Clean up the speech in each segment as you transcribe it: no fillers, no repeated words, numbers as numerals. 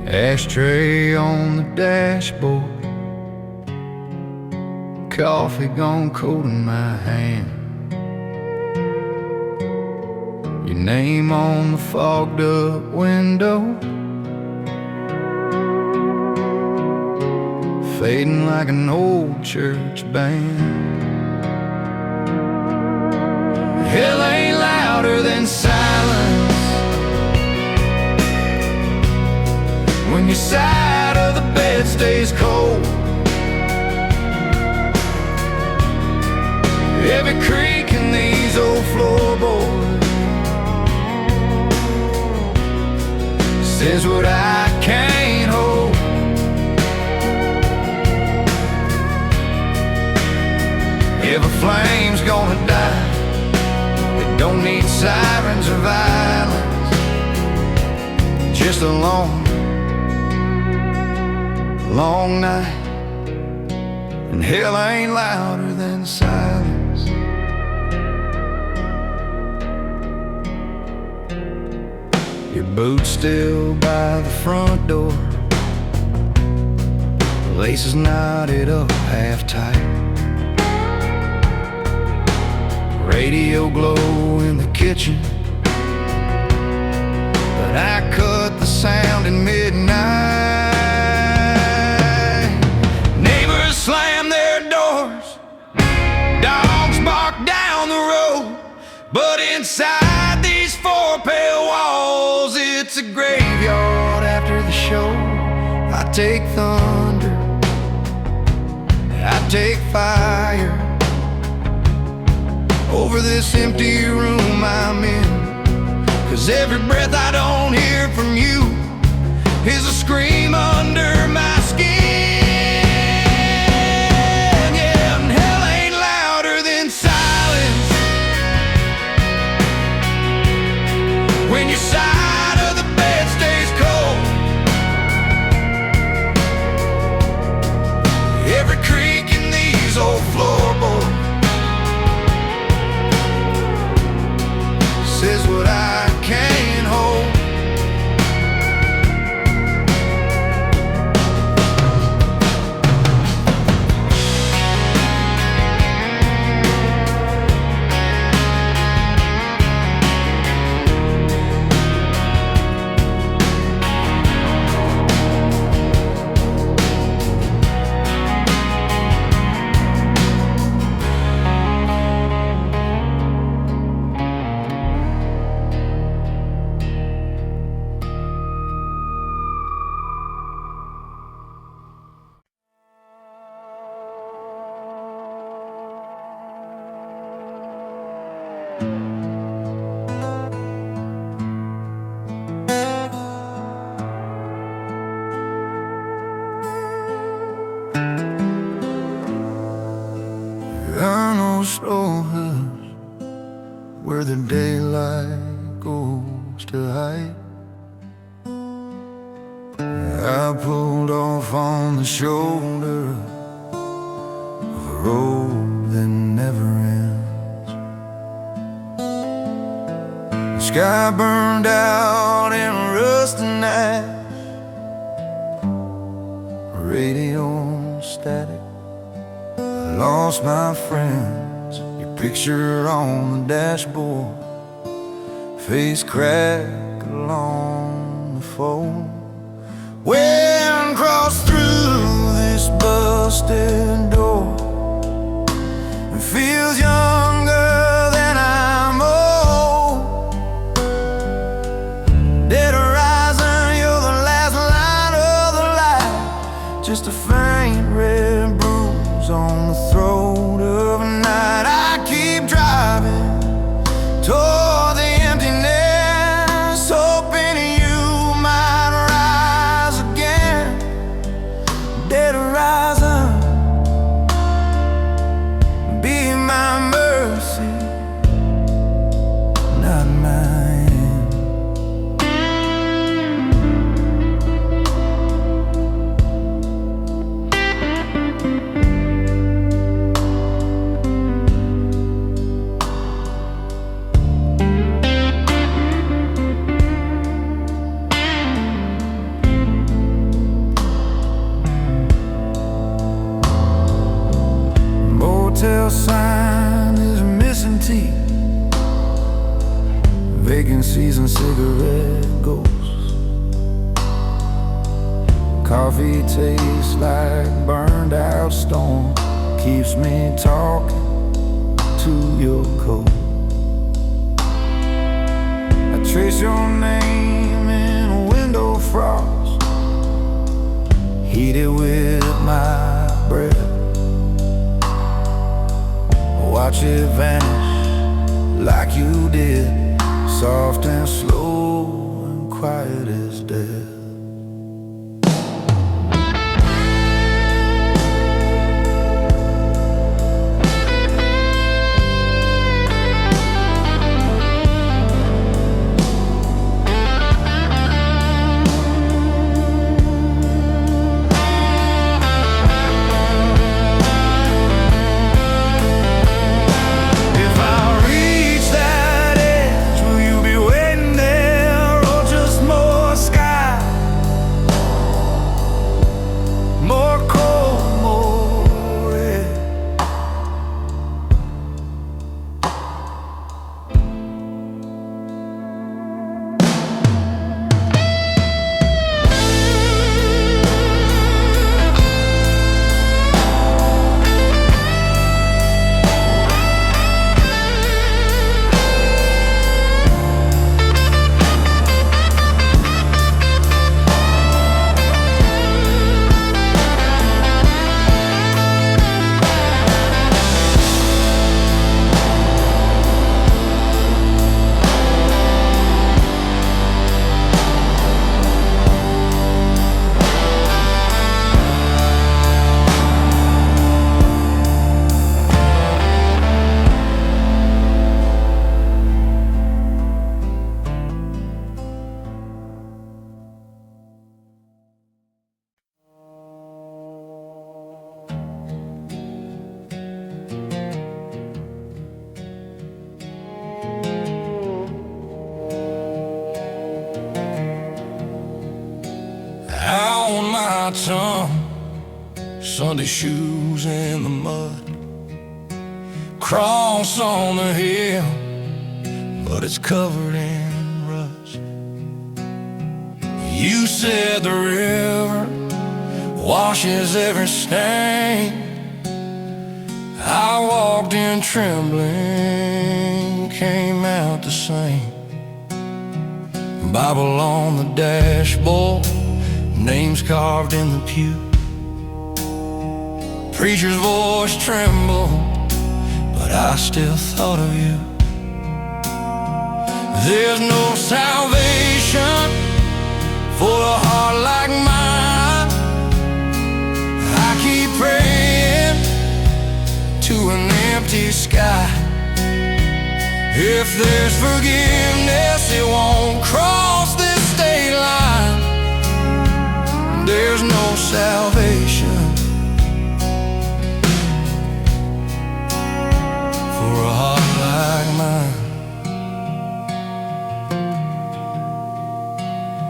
Ashtray on the dashboard, coffee gone cold in my hand. Your name on the fogged up window, fading like an old church band. Hell ain't louder than silence when your side of the bed stays cold. Every creak in these old floorboards says what I can't hold. If a flame's gonna die, it don't need sirens or violence, just a long night. And hell ain't louder than silence. Your boots still by the front door, the laces knotted up half tight. Radio glow in the kitchen, but I cut the sound in midnight. Neighbors slam their doors, dogs bark down the road, but inside these four pale walls, it's a graveyard after the show. I take thunder, I take fire over this empty room I'm in, 'cause every breath I don't hear from you is a scream under my skin. Yeah, and hell ain't louder than silence when your side of the bed stays cold. Every creak in these old floorboards says what I can't hold. Slow hills where the daylight goes to hide. I pulled off on the shoulder of a road that never ends. The sky burned out in rust and ash, radio static. I lost my friends, your picture on the dashboard, face crack along the phone. Wind crossed through this busted door, it feels younger than I'm old. Dead horizon, you're the last line of the light, just a faint red bruise on the throat of a night. I keep driving toward the emptiness, hoping you might rise again. Dead horizon, be my mercy, not mine. cigarette ghosts. Coffee tastes like burned out stone, keeps me talking to your coat. I trace your name in a window frost, heat it with my breath, watch it vanish like you did, soft and slow and quiet as death. Sunday shoes in the mud, cross on the hill, but it's covered in rust. You said the river washes every stain. I walked in trembling, came out the same. Bible on the dashboard, names carved in the pew. Preacher's voice trembled, but I still thought of you. There's no salvation for a heart like mine. I keep praying to an empty sky. If there's forgiveness, it won't cross this state line. There's no salvation for a heart like mine.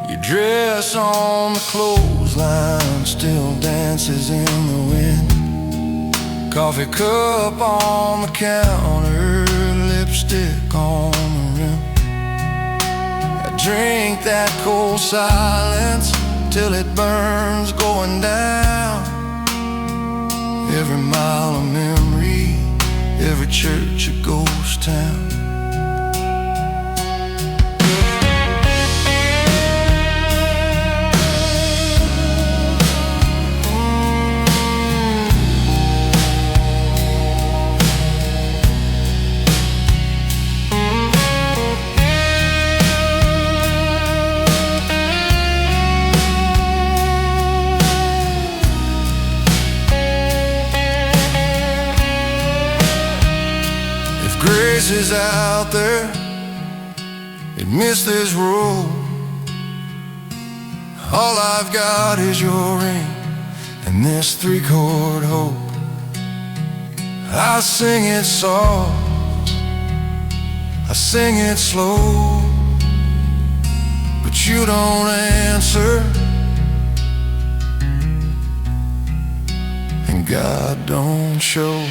Your dress on the clothesline still dances in the wind. Coffee cup on the counter, lipstick on the rim. I drink that cold silence till it burns going down. Every mile of memory, every church a ghost town. Grace is out there, it missed this road. All I've got is your ring and this 3-chord hope. I sing it soft, I sing it slow, but you don't answer, and God don't show.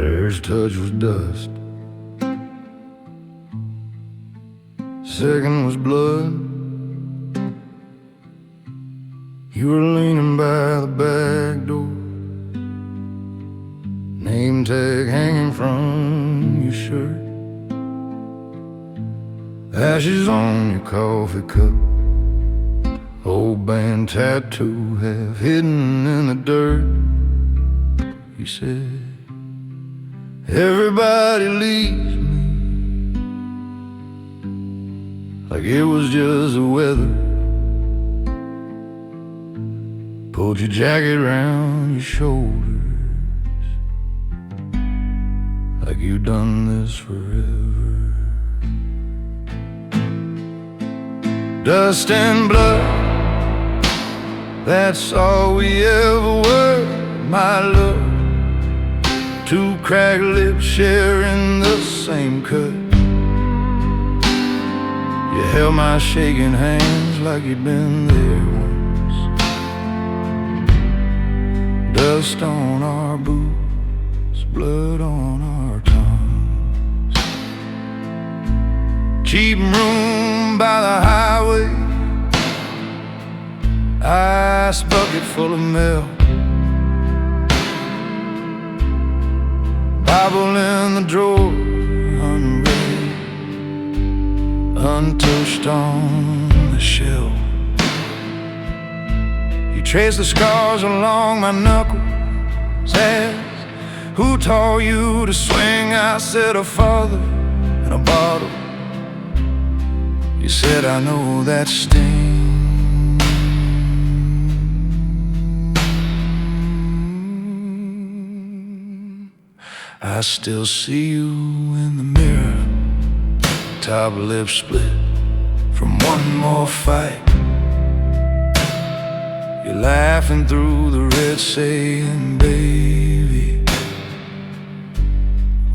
First touch was dust, second was blood. You were leaning by the back door, name tag hanging from your shirt, ashes on your coffee cup, old band tattoo half hidden in the dirt. You said, everybody leaves me, like it was just the weather. Pulled your jacket around your shoulders, like you'd done this forever. Dust and blood, that's all we ever were, my love. Two cracked lips sharing the same cut. You held my shaking hands like you'd been there once. Dust on our boots, blood on our tongues. Cheap room by the highway, ice bucket full of milk, Bible in the drawer, unread, untouched on the shelf. You trace the scars along my knuckles, ask, who taught you to swing? I said, a father and a bottle. You said, I know that sting. I still see you in the mirror, top lip split from one more fight. You're laughing through the red saying, baby,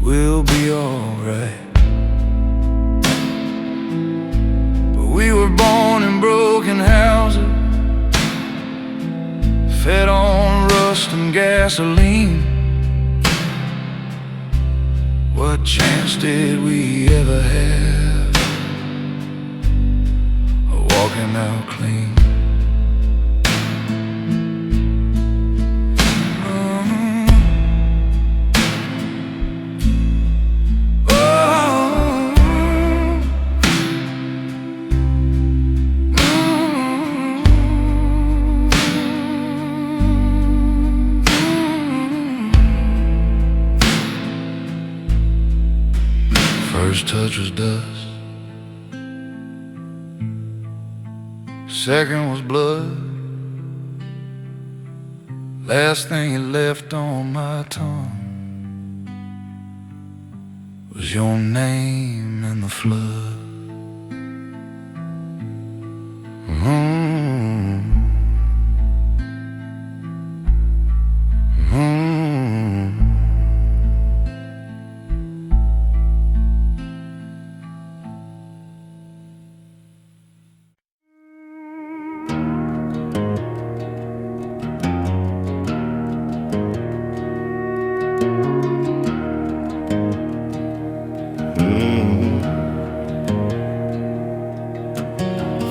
we'll be alright. But we were born in broken houses, fed on rust and gasoline. What chance did we ever have of walking out clean? First touch was dust, second was blood. Last thing you left on my tongue was your name in the flood.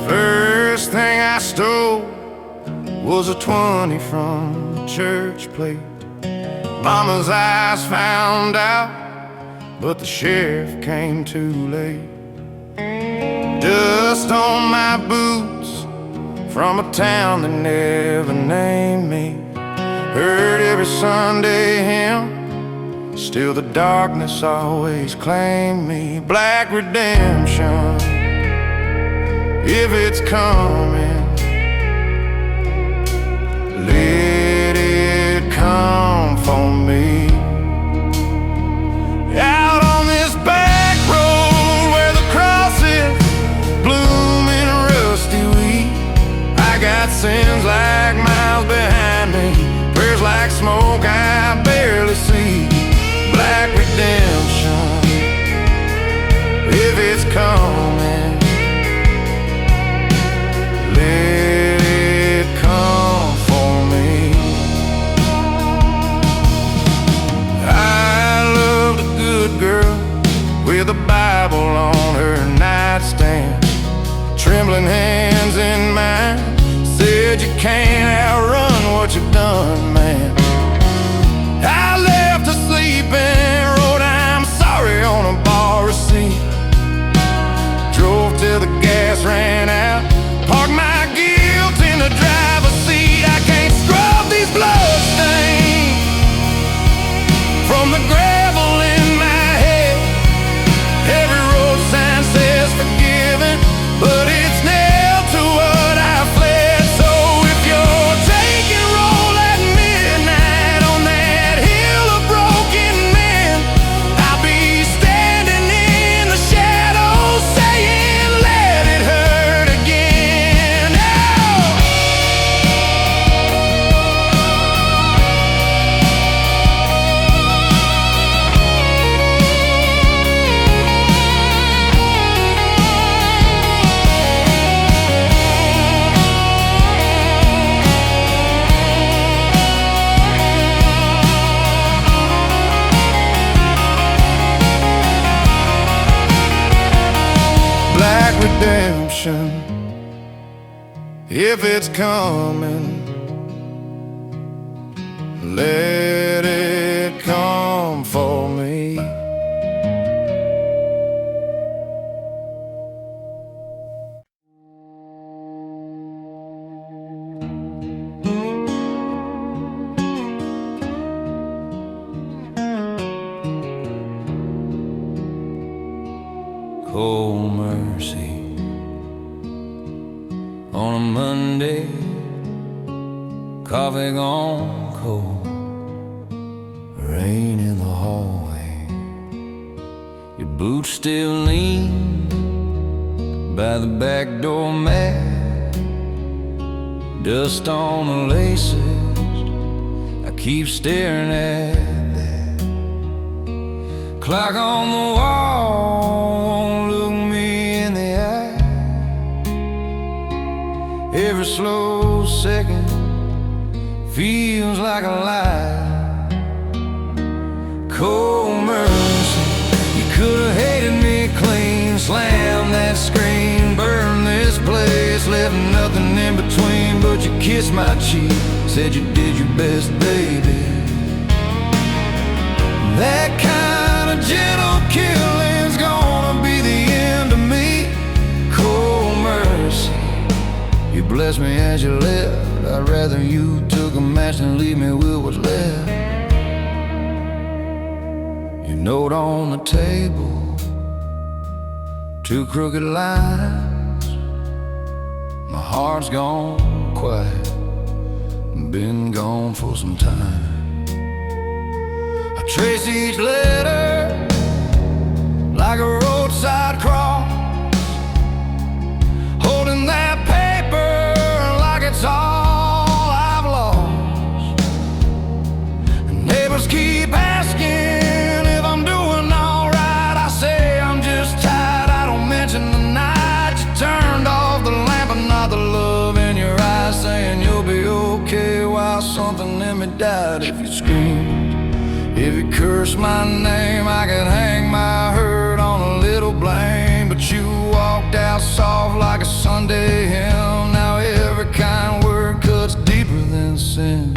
First thing I stole was a 20 from the church plate. Mama's eyes found out, but the sheriff came too late. Dust on my boots from a town that never named me. Heard every Sunday hymn, still the darkness always claimed me. Black redemption, if it's coming, let it come for me. Out on this back road where the cross is blooming rusty wheat, I got sins like miles behind me, prayers like smoke I barely see. Black redemption, if it's coming, let it come for me. I said you can't outrun what you've done, man. I left her sleeping, wrote I'm sorry on a bar receipt. Drove till the gas ran out, parked my guilt in the driver's seat. I can't scrub these bloodstains from the gravel in my head. Every road sign says forgiven, but it's nailed to what I fled. So if you're taking roll at midnight on that hill of broken men, I'll be standing in the shadows saying let it hurt again. Oh! Black redemption, if it's coming, let it come for me. Cold mercy on a Monday, coffee gone cold, rain in the hallway, your boots still lean by the back door mat, dust on the laces, I keep staring at that clock on the wall, won't look me in the eye. Every slow second feels like a lie. Cold mercy, you could've hated me clean, slammed that screen, burned this place, left nothing in between. But you kissed my cheek, said you did your best, baby. That kind of gentle killing's gonna be the end of me. Cold mercy, you blessed me as you left. I'd rather you took a match than leave me with what's left. Your note on the table, two crooked lines. My heart's gone quiet, been gone for some time. I trace each letter like a roadside cross, holding that paper like it's all I've lost. And neighbors keep asking if I'm doing alright. I say I'm just tired, I don't mention the night you turned off the lamp and not the love in your eyes, saying you'll be okay while something in me died. If you screamed, if you cursed my name, I could hang my hurt on a little blame. But you walked out soft like a Sunday hymn. Now every kind word cuts deeper than sin.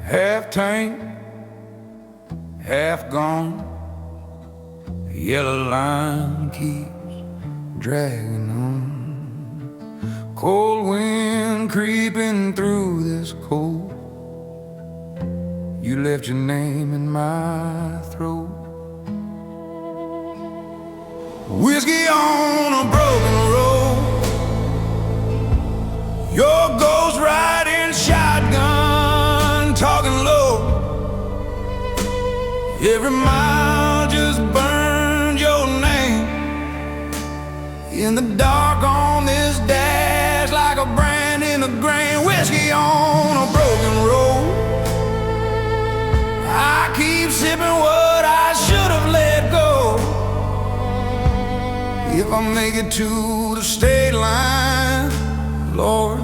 Half tamed, half gone. yellow line keeps dragging on. Cold wind creeping through this cold. You left your name in my throat. Whiskey on a broken road, your ghost riding shotgun, talking low. Every mile just burned your name in the dark on this dash, like a brand in the grain. Whiskey on a broken road, I keep sipping what I should have let go. If I make it to the state line, Lord,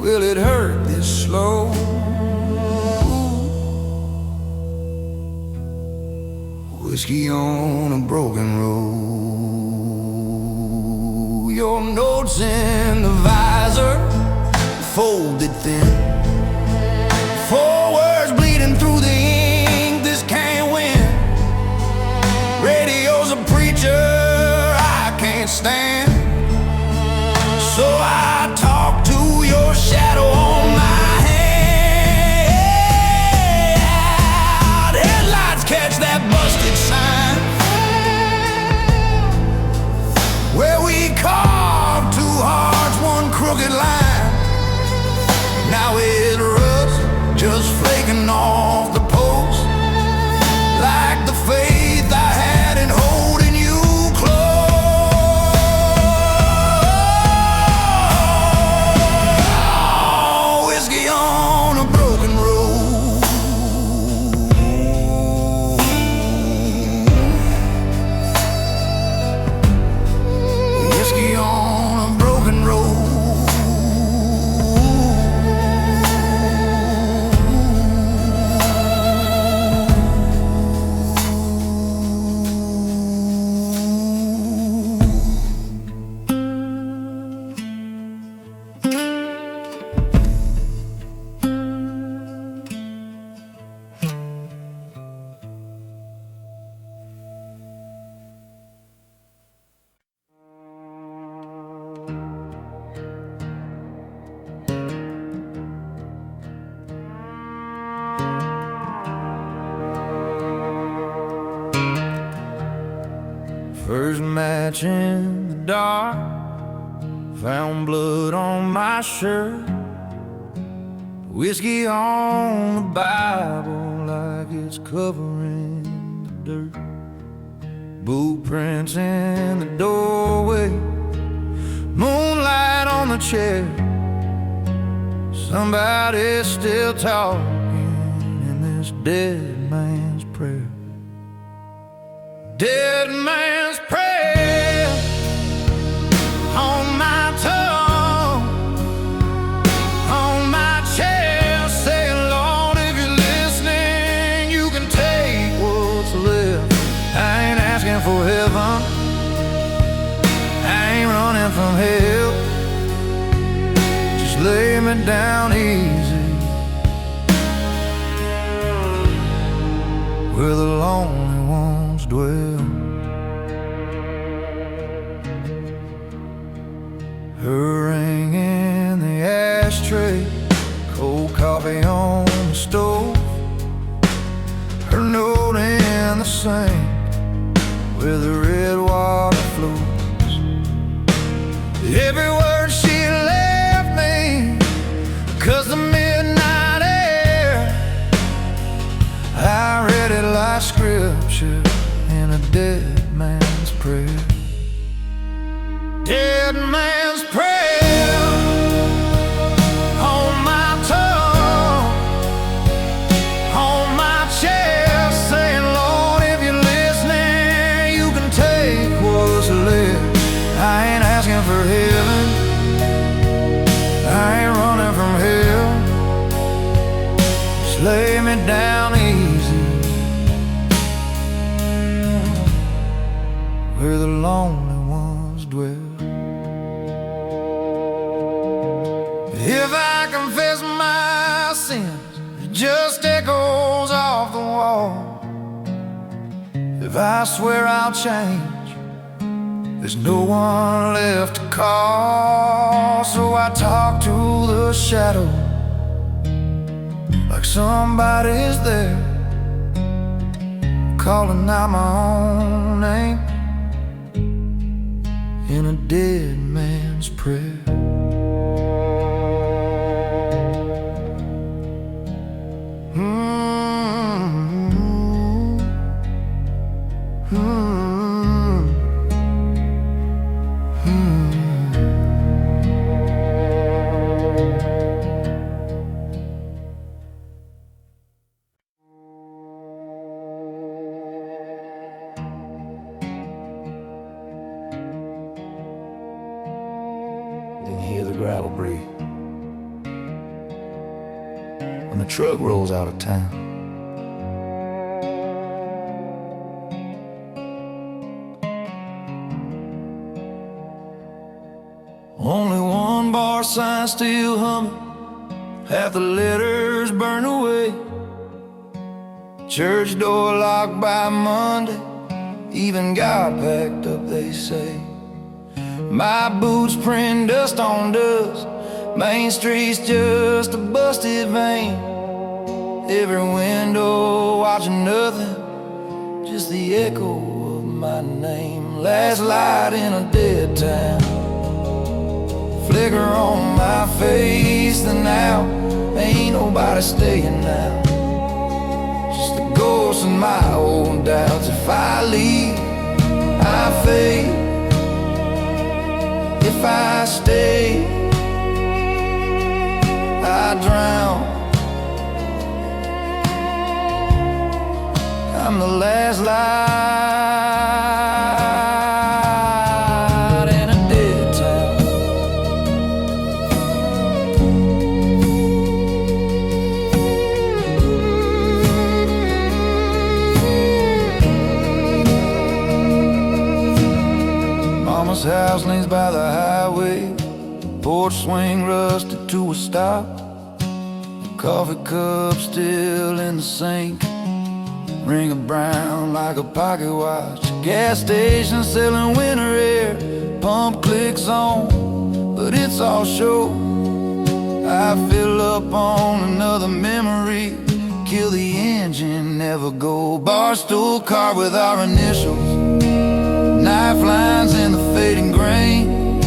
will it hurt this slow? Whiskey on a broken road, your notes in the visor, folded thin. 4 words bleeding through the ink, this can't win. Radio's a preacher I can't stand, so I talk to your shadow on my hand. Headlights catch that busted sign where we carved 2 hearts, 1 crooked line. Now it rusts, just flaking off the post, like the faith I had in holding you close. Whiskey on a broken road, whiskey on a broken road. First match in the dark, found blood on my shirt. Whiskey on the Bible like it's covering the dirt. Boot prints in the doorway, moonlight on the chair. Somebody's still talking in this dead man's prayer. Dead man's prayer on my tongue, on my chest, saying, Lord, if you're listening, you can take what's left. I ain't asking for heaven, I ain't running from hell. Just lay me down easy where the lonely ones dwell. Her ring in the ashtray, cold coffee on the stove. Her note in the sink where the red water flows. Every word she left me, 'cause the midnight air, I read it like scripture in a dead man's prayer. Dead man's prayer on my tongue, on my chest, saying, Lord, if you're listening, you can take what's left. I ain't asking for heaven, I ain't running from hell. Just lay me down easy where the lonely ones dwell. If I confess my sins, it just echoes off the wall. if I swear I'll change, there's no one left to call. So I talk to the shadow like somebody's there, calling out my own name in a dead man's prayer. Hear the gravel breathe when the truck rolls out of town. Only one bar sign still humming, half the letters burned away. Church door locked by Monday, even God packed up, they say. My boots print dust on dust, Main Street's just a busted vein. Every window watching nothing, just the echo of my name. Last light in a dead town, flicker on my face, then now ain't nobody staying now. Just a ghost in my old doubts. If I leave, I fade. If I stay, I drown. I'm the last light in a dead town. Mama's house lays by the highway, porch swing rusted to a stop. The coffee cup still in the sink, ring of brown like a pocket watch. Gas station selling winter air, pump clicks on, but it's all show. I fill up on another memory, kill the engine, never go. Bar stool car with our initials, knife lines in the fading grain.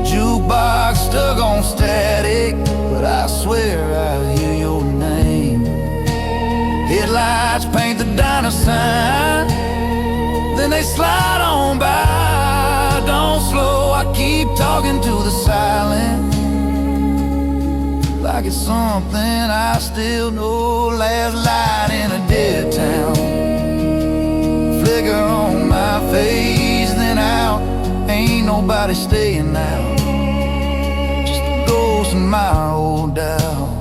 Jukebox stuck on static, but I swear I hear your name. Headlights paint the diner sign, then they slide on by. Don't slow, I keep talking to the silence, like it's something I still know. Last light in a dead town, flicker on my face, then out. Ain't nobody staying now, just a ghost in my old doubts.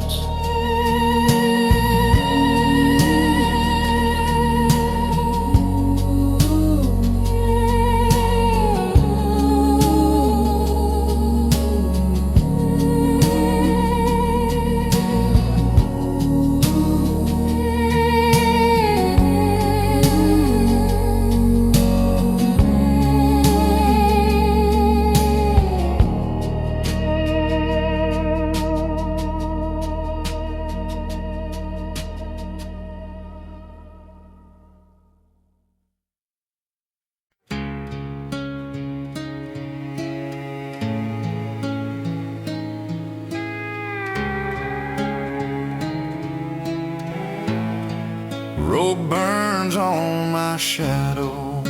Rope burns on my shadow,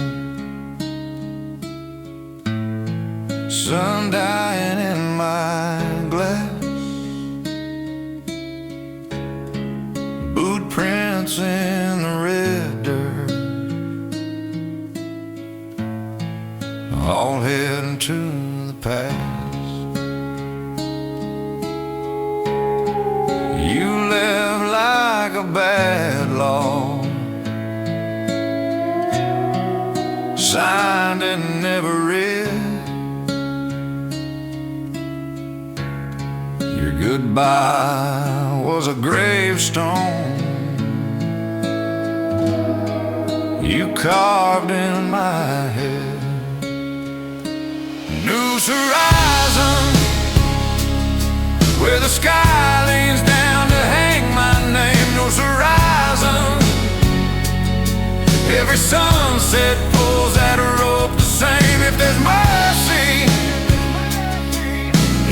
sun dying in my glass, boot prints in the red dirt, all heading to the past. You left like a bad law, signed and never read. Your goodbye was a gravestone, you carved in my head. Noose Horizon, where the sky leans down to hang my name. Noose Horizon, every sunset pulls that rope the same. If there's mercy,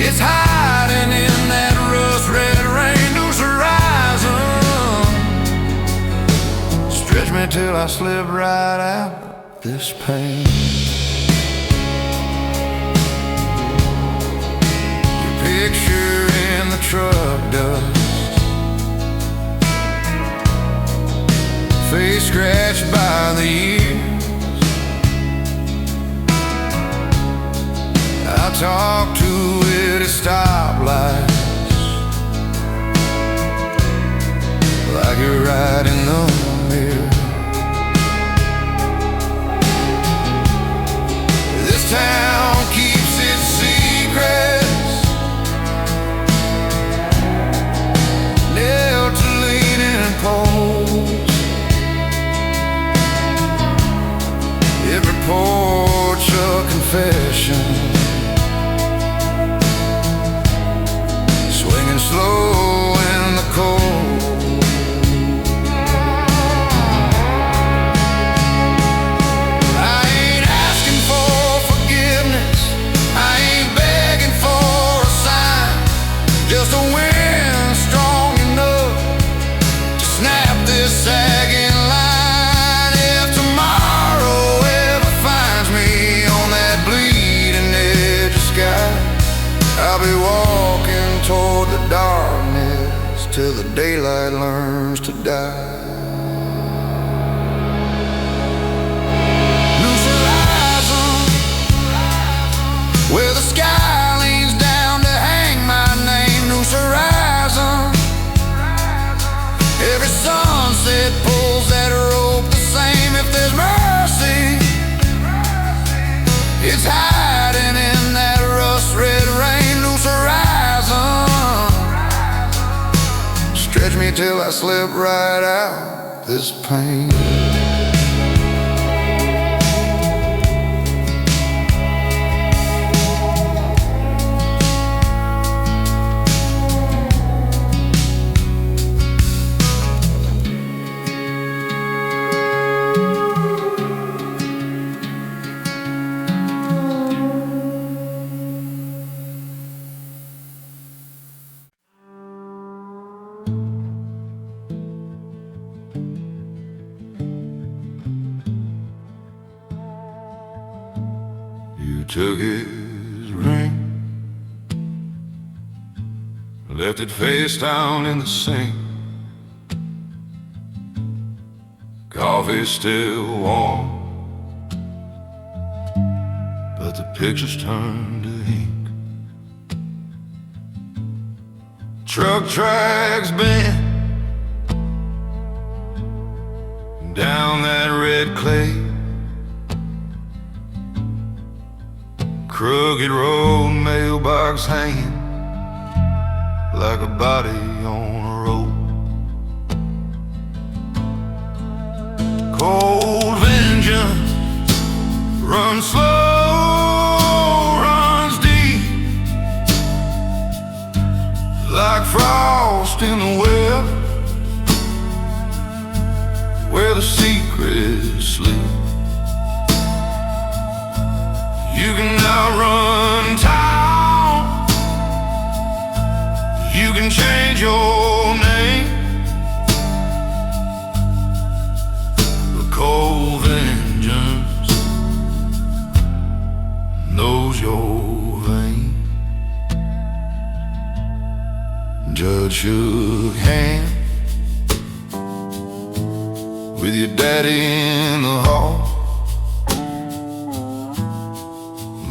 it's hiding in that rust-red rain. Noose Horizon, stretch me till I slip right out this pain. Your picture in the truck dust, face scratched by the years. I talk to it at stoplights, like you're right in the mirror. This town keeps its secrets nailed to leaning poles. Every porch a confession, swinging slow in the cold. I ain't asking for forgiveness, I ain't begging for a sign, just a wind strong enough to snap this sagging line. If tomorrow ever finds me on that bleeding edge of sky, I'll be walking toward the darkness till the daylight learns to die. Noose Horizon, where the sky leans down to hang my name. Noose Horizon, every sunset pulls that rope the same. If there's mercy, it's hiding in that rust-red rain. Noose Horizon, stretch me till I slip right out this pain. You took his ring, left it face down in the sink. Coffee's still warm, but the picture's turned to ink. Truck tracks bent down that red clay, crooked road mailbox hanging like a body on a rope. Cold vengeance runs slow, runs deep, like frost in the web where the secrets sleep. You can outrun time, you can change your name, but cold vengeance knows your vein. Judge shook hands with your daddy in the hall,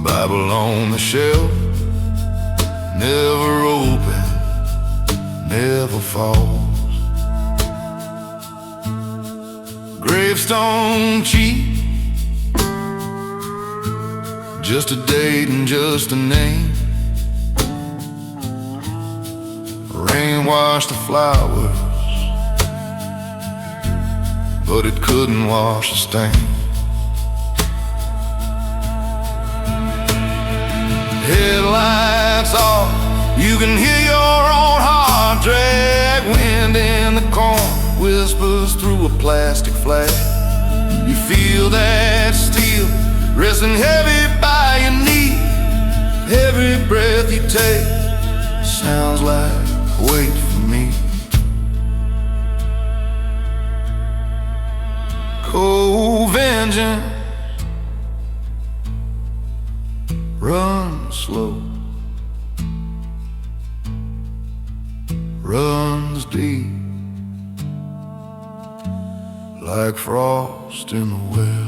Bible on the shelf, never open, never falls. Gravestone cheap, just a date and just a name. Rain washed the flowers, but it couldn't wash the stain. Headlights off, you can hear your own heart drag. Wind in the corn whispers through a plastic flag. You feel that steel resting heavy by your knee. Every breath you take sounds like wait for me. Cold vengeance, run slow, runs deep, like frost in the well.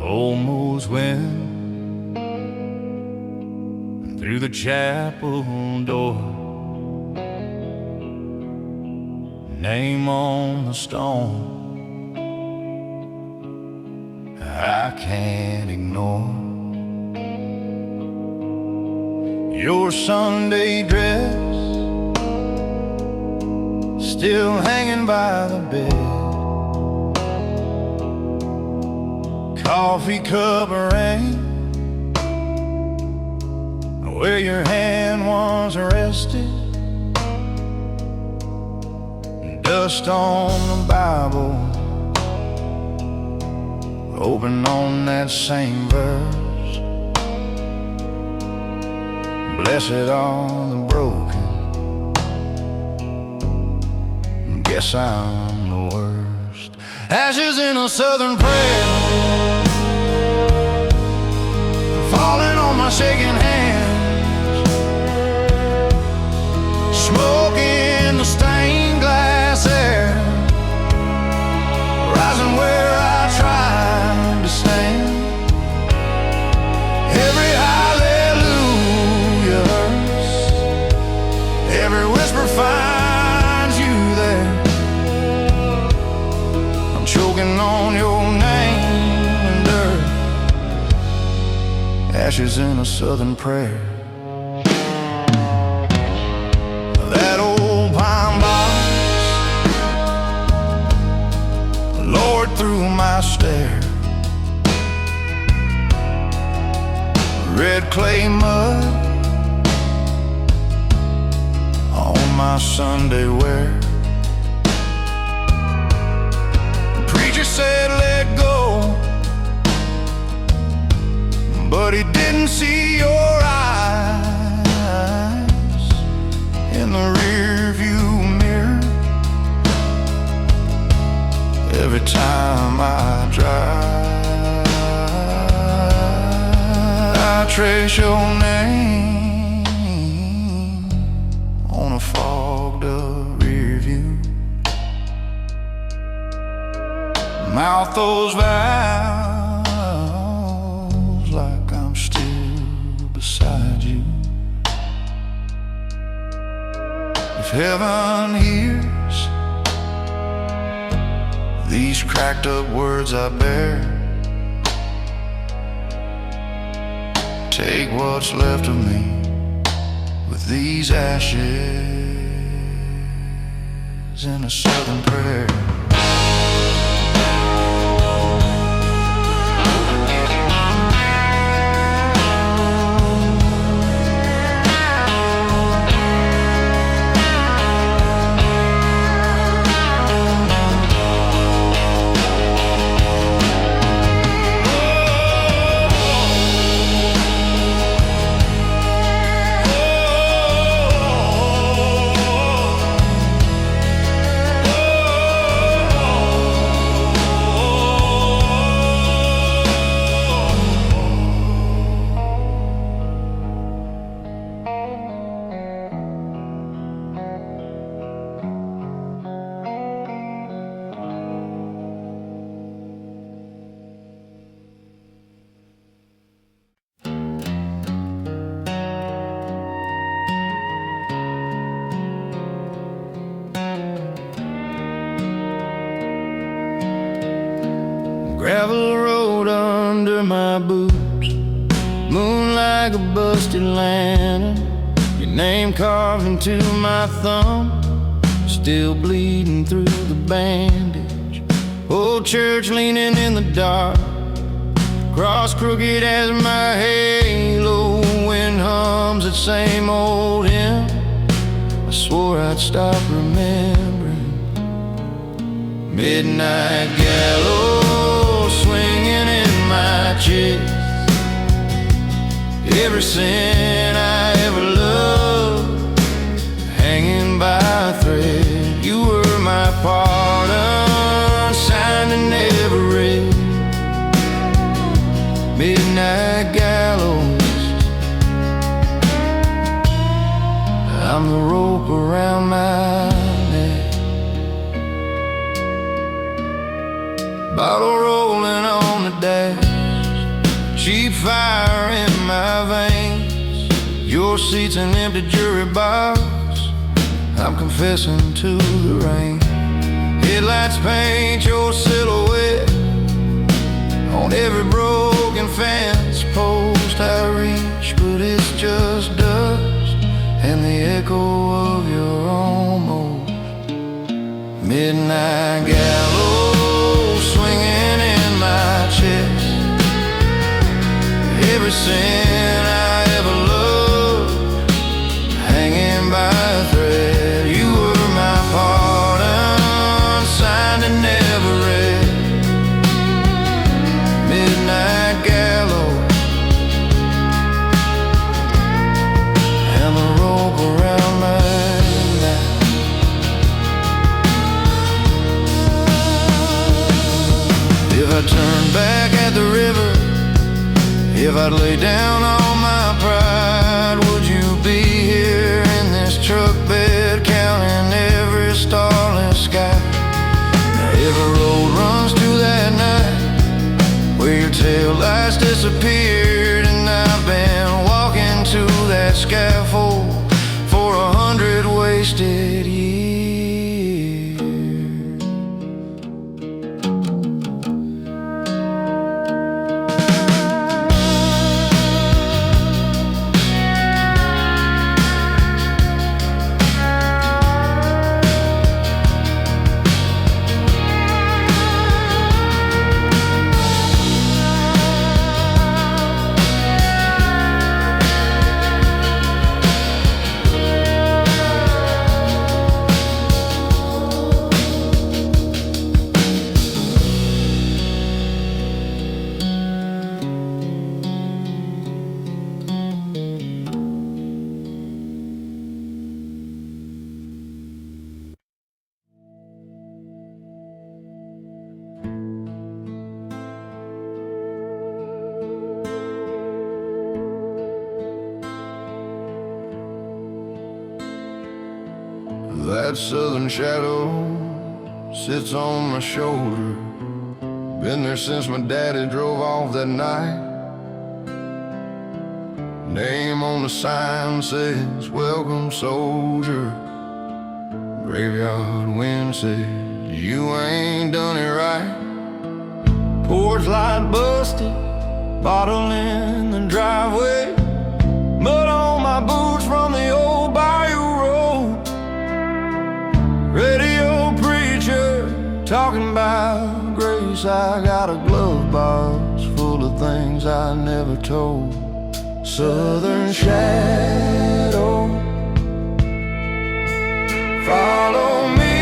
Almost went through the chapel door, name on the stone I can't ignore. Your Sunday dress still hanging by the bed. Coffee cup rain where your hand was rested. Dust on the Bible, open on that same verse. Blessed are the broken, guess I'm the worst. Ashes in a southern prayer, falling on my shaking hands, smoke in the stained glass air, rising where I tried to stand. Every hallelujah hurts, every whisper finds you there. I'm choking on your name and dirt, ashes in a southern prayer. That old pine box lowered through my stair, red clay mud on my Sunday wear. The preacher said let go, but he didn't see your eyes in the rear view mirror. Every time I drive, I trace your name on a fogged up rear view. Mouth those vows like I'm still beside you. If heaven hears these cracked up words I bear, take what's left of me with these ashes in a southern prayer. under my boots. Moon like a busted lantern, your name carved into my thumb, still bleeding through the bandage. Old church leaning in the dark, cross crooked as my halo. Wind hums that same old hymn I swore I'd stop remembering. Midnight gallows swinging in my chest, every sin I ever loved hanging by a thread. You were my pardon, signed and never read. Midnight gallows, I'm the rope around my neck, bottle rolling on the dash, cheap fire in my veins. Your seat's an empty jury box, I'm confessing to the rain. Headlights paint your silhouette on every broken fence post I reach, but it's just dust and the echo of your almost. Midnight gallows swinging in my chest, every sin I ever loved hanging by a thread. You were my pardon, signed and never read. Midnight gallows, and the rope around my neck. If I turned back at the river, if I'd lay down all my pride, would you be here in this truck bed, counting every starless sky? Now every road runs to that night where your tail lights disappeared, and I've been walking to that scaffold for 100 wasted years. That southern shadow sits on my shoulder. Been there since my daddy drove off that night. Name on the sign says, "Welcome, soldier." Graveyard wind says, "You ain't done it right." Porch light busted, bottle in the driveway, mud on my boots from the old bayou road. Radio preacher talking about grace. I got a glove box full of things I never told. Southern shadow, follow me,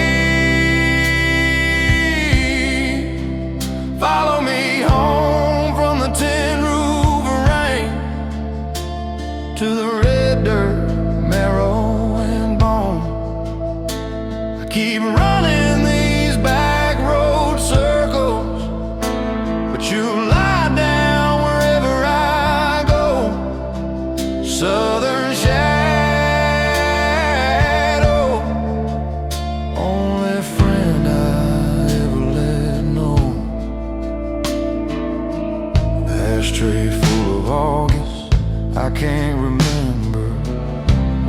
follow me home from the tin roof rain to the red dirt, marrow and bone. I keep running these back road circles, but you lie down wherever I go. Southern shadow, only friend I ever let know. Ashtray full of August, I can't remember.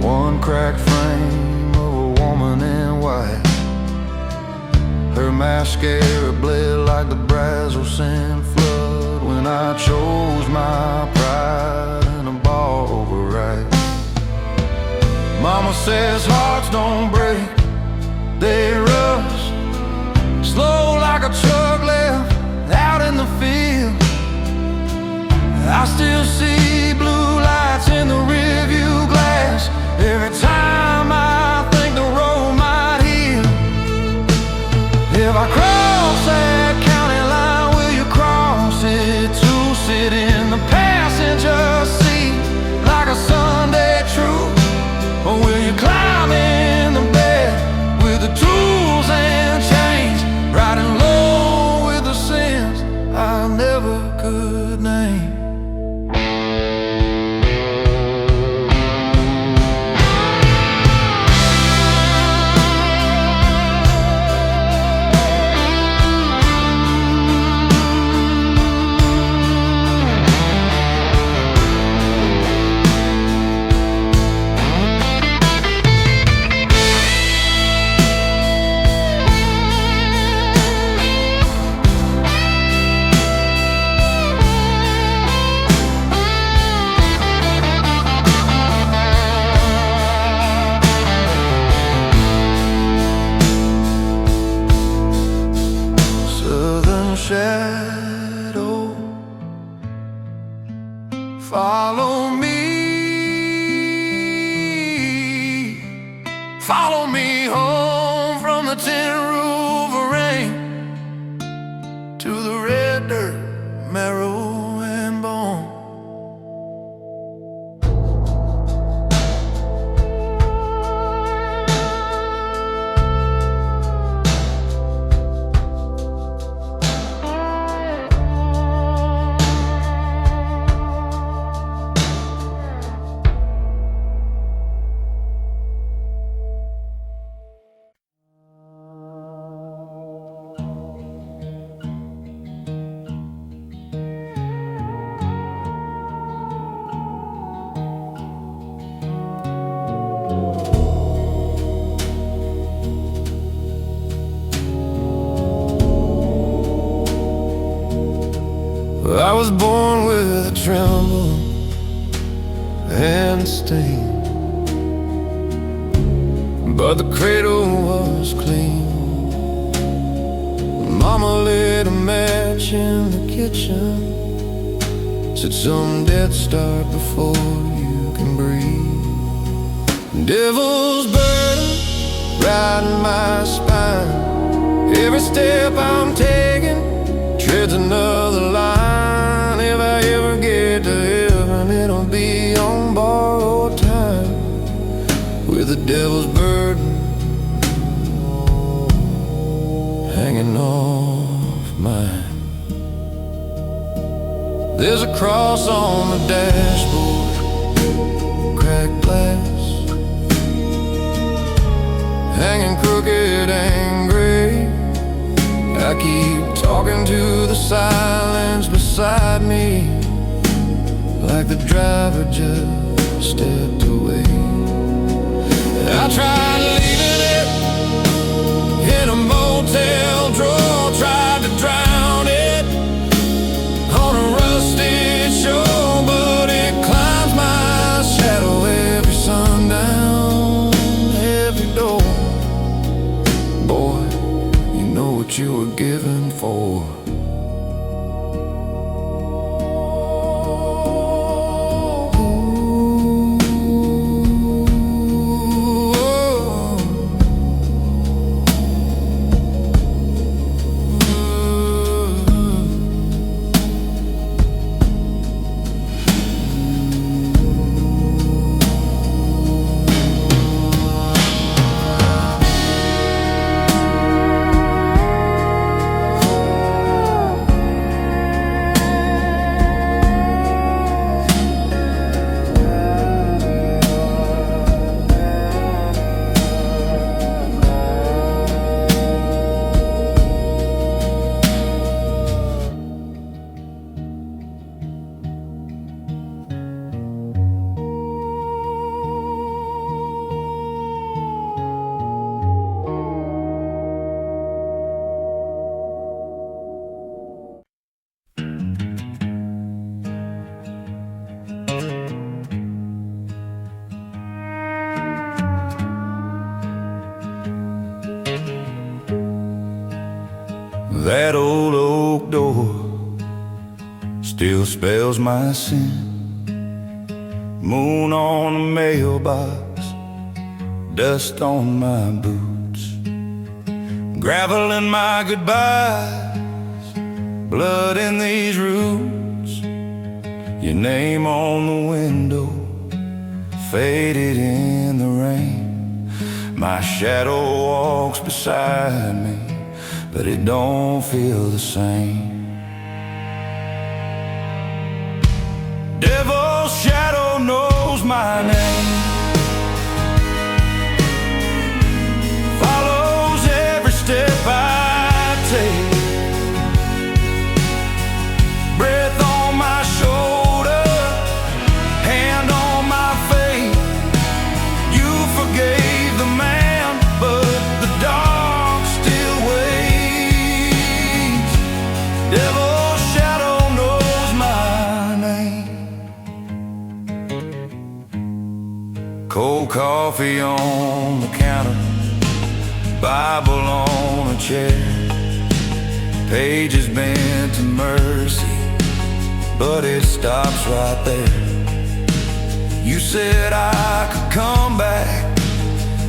One cracked frame of a woman in white. Her mascara bled like the Brazos in flood when when I chose my pride and a bar override. Mama says hearts don't break, they rust, slow like a truck left out in the field. I still see blue lights in the rearview glass every time I think the road might heal. If I cross that county line, will you cross it too? Sit in the passenger seat like a Sunday truth, or will you climb in the bed with the tools and chains, riding low with the sins I never could name? Shadow, follow me home from the tin roof of rain to the red dirt, marrow and bone. I was born with a tremble and a stain, but the cradle was clean. Mama lit a match in the kitchen, said some death start before you can breathe. Devil's burden riding my spine, every step I'm taking treads another line. If I ever get to heaven, it'll be on borrowed time, with the devil's burden hanging off mine. There's a cross on the dashboard, cracked glass, hanging crooked and gray. I keep talking to the silence beside me, like the driver just stepped away. I tried leaving it in a motel drawer, tried to drown it on a rusty shore, but it climbs my shadow every sundown, every door. Boy, you know what you were given for. door still spells my sin. Moon on the mailbox, dust on my boots, gravel in my goodbyes, blood in these roots. Your name on the window, faded in the rain. My shadow walks beside me, but it don't feel the same. Devil's shadow knows my name, follows every step I take. Breath on my shoulder, hand on my face. You forgave the man, but the dark still waits. Devil's shadow knows my name. Cold coffee on the counter, Bible on a chair, pages bent to mercy, but it stops right there. You said I could come back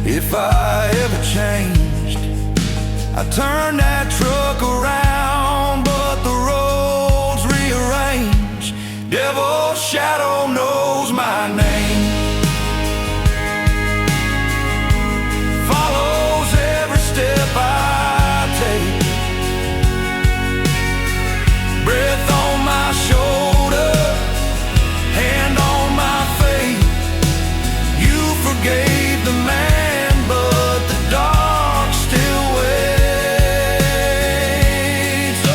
if I ever changed. I turned that truck around, but the roads rearranged. Devil's shadow knows my name, follows every step I take. Breath on my shoulder, hand on my face. You forgave the man, but the dark still waits. Oh,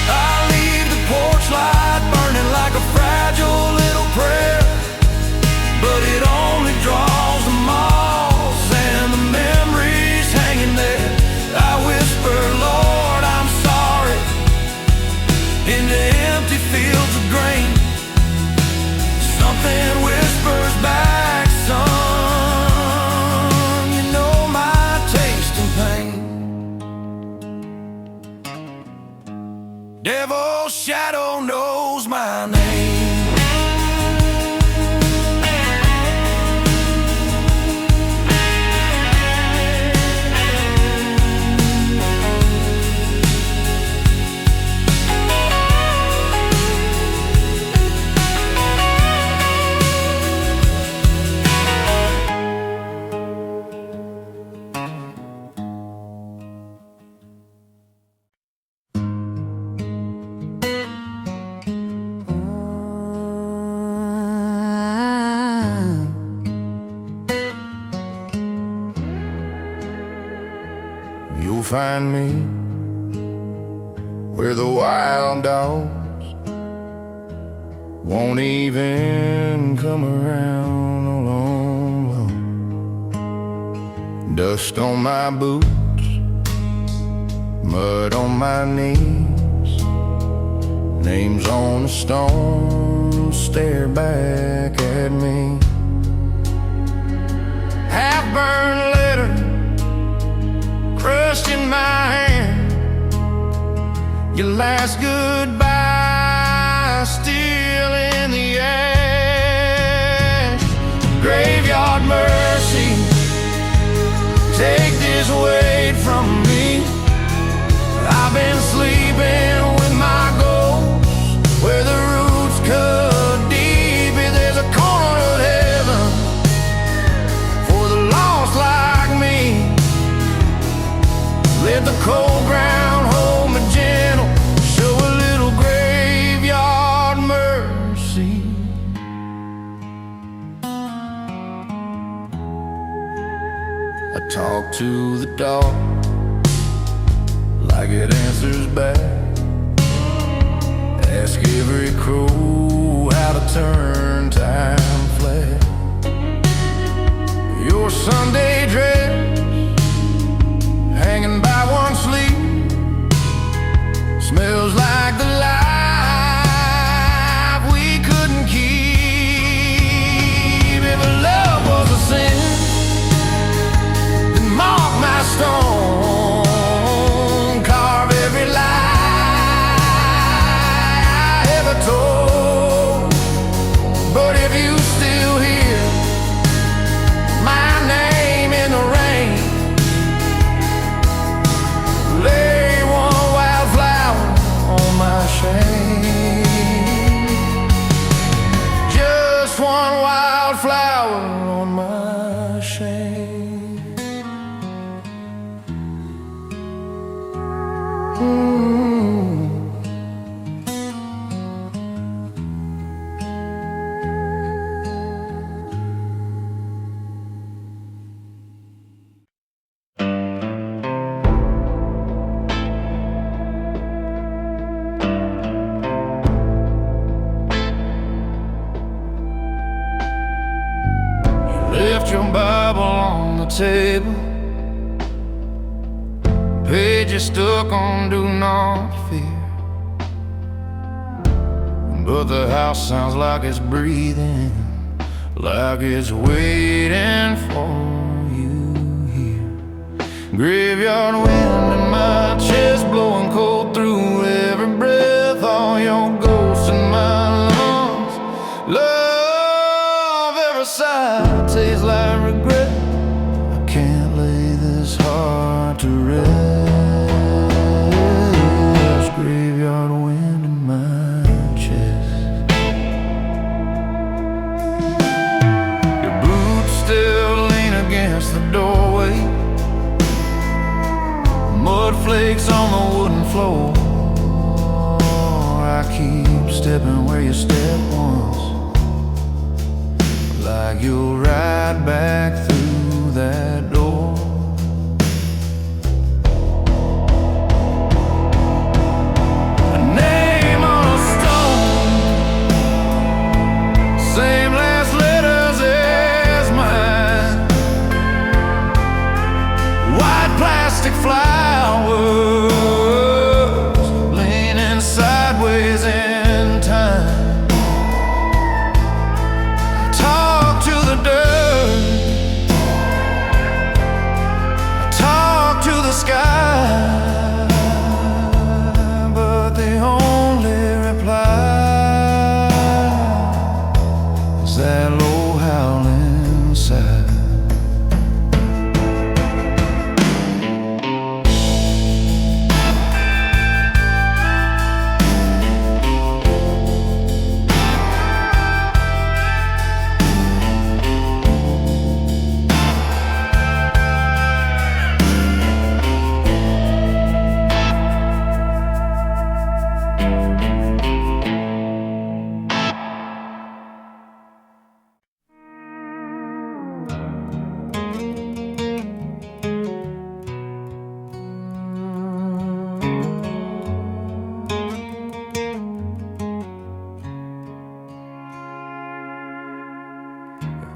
I leave the porch light burning like a fragile little prayer, but it only draws the moths and the memories hanging there. I whisper, Lord, I'm sorry, into empty fields of grain. Something whispers back, son, you know my taste in pain. Devil's shadow knows my name. You'll find me where the wild dogs won't even come around alone. Dust on my boots, mud on my knees, names on the stone stare back at me. Half-burned letter crushed in my hand, your last goodbye still in the ash. Graveyard mercy, take this weight from me. I've been sleeping with my ghost where the roots cut deep. If there's a corner of heaven for the lost like me, let the cold ground hold me gentle, show a little graveyard mercy. I talk to the dark like it answers back. Ask every crow how to turn time flat. Your Sunday dress hanging by one sleeve smells like the life we couldn't keep. If love was a sin, then mark my stone, carve got your Bible on the table, pages stuck on do not fear, but the house sounds like it's breathing, like it's waiting for you here. Graveyard wind in my chest, blowing cold through every breath. All your ghosts in my lungs. Love, every sigh tastes like regret. I can't lay this heart to rest. Graveyard wind in my chest. Your boots still lean against the doorway, mud flakes on the wooden floor. I keep stepping where you stepped once, like you'll ride back through that door. A name on a stone, same last letters as mine. White plastic flowers leaning sideways in time. Talk to the dirt, talk to the sky, but the only reply is that low howling sigh.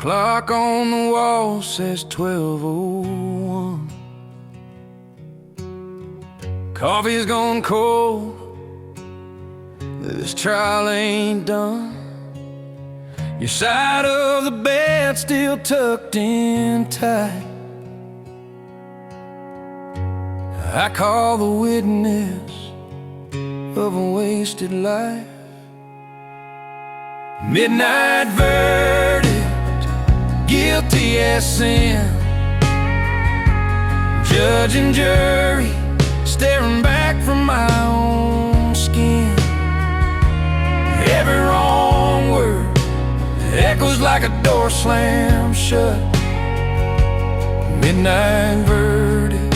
Clock on the wall says 12:01. Coffee's gone cold, this trial ain't done. Your side of the bed still tucked in tight. I call the witness of a wasted life. Midnight verdict, guilty as sin. Judge and jury staring back from my own skin. Every wrong word echoes like a door slammed shut. Midnight verdict.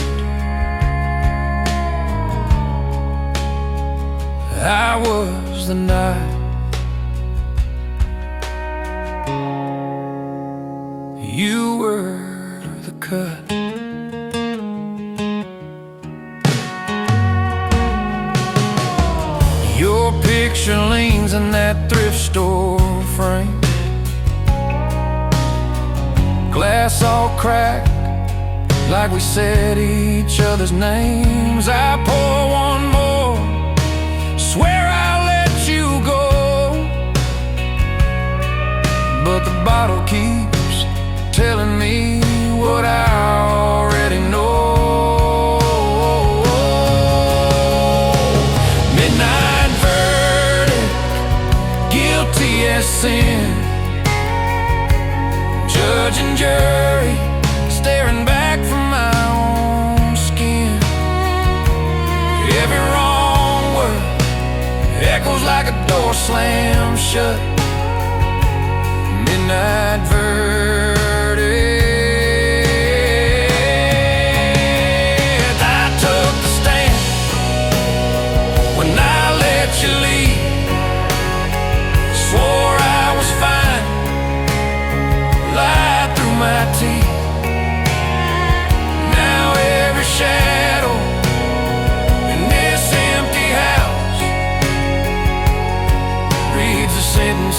I was the night you were the cut. Your picture leans in that thrift store frame, glass all cracked like we said each other's names. I pour one more, swear I'll let you go, but the bottle keeps telling me what I already know. Midnight verdict, guilty as sin. Judge and jury staring back from my own skin. Every wrong word echoes like a door slammed shut. Midnight verdict. I took the stand when I let you leave. Swore I was fine, lied through my teeth. Now every shadow in this empty house reads a sentence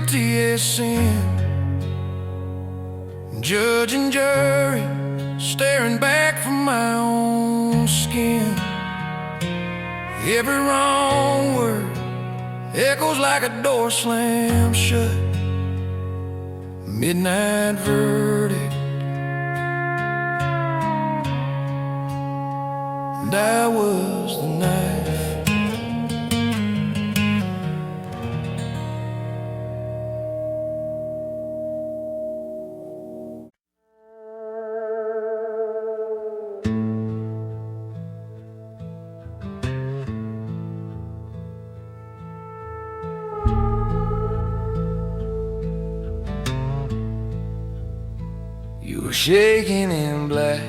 guilty as sin. Judge and jury staring back from my own skin. Every wrong word echoes like a door slammed shut. Midnight verdict, and I was the knife. You were shaking in black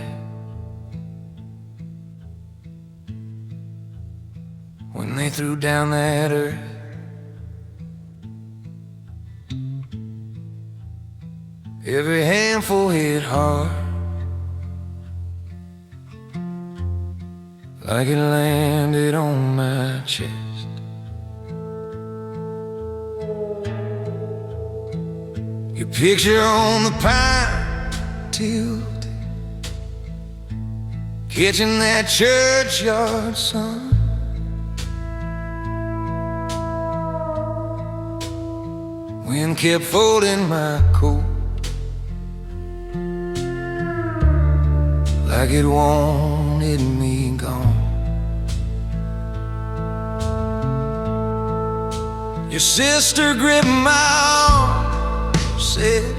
when they threw down that earth. Every handful hit hard, like it landed on my chest. Your picture on the pine tilted, catching that churchyard sun. Wind kept folding my coat like it wanted me gone. Your sister gripped my arm, said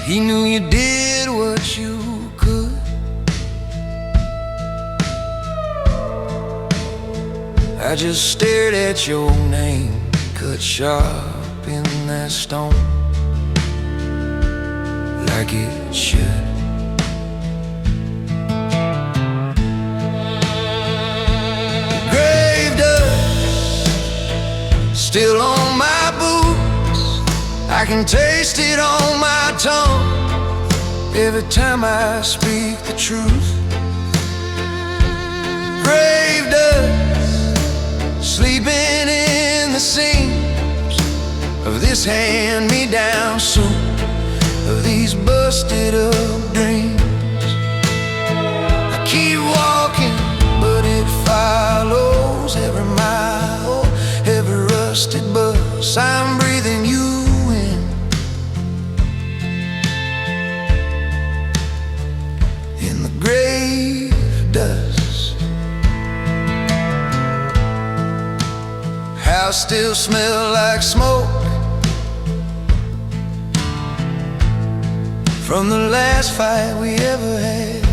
he knew you did what you could. I just stared at your name, cut sharp in that stone, like it should. Grave dust still on my boots, I can taste it on my tongue every time I speak the truth. Grave dust sleeping in the seams of this hand-me-down suit, of these busted up dreams. I keep walking, but it follows every mile, every rusted bus. I'm breathing you in the grave dust. House still smell like smoke from the last fight we ever had.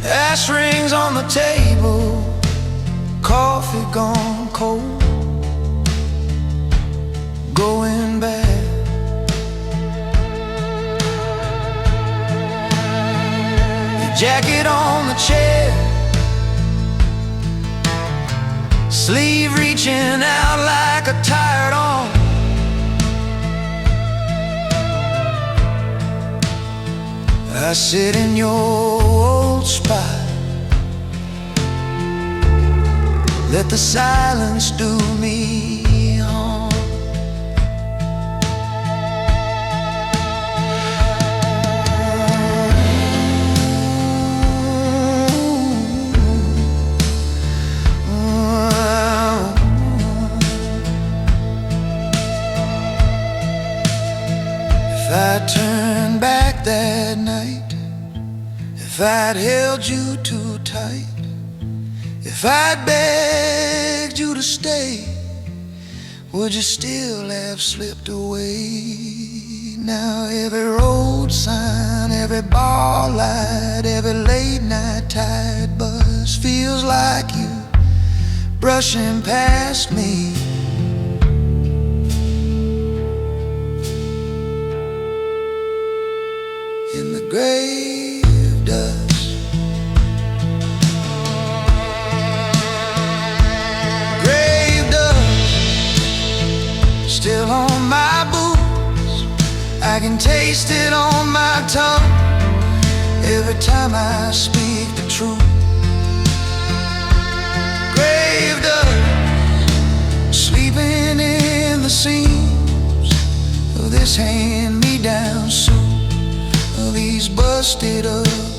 Ash rings on the table, coffee gone cold, going bad. Your jacket on the chair, sleeve reaching out like a tired arm. I sit in your old spot, let the silence do me harm. If I turned back that night, if I'd held you too tight, if I'd begged you to stay, would you still have slipped away? Now every road sign, every bar light, every late night tide bus feels like you brushing past me. In the grave dust, grave dust still on my boots, I can taste it on my tongue every time I speak the truth. dusted up.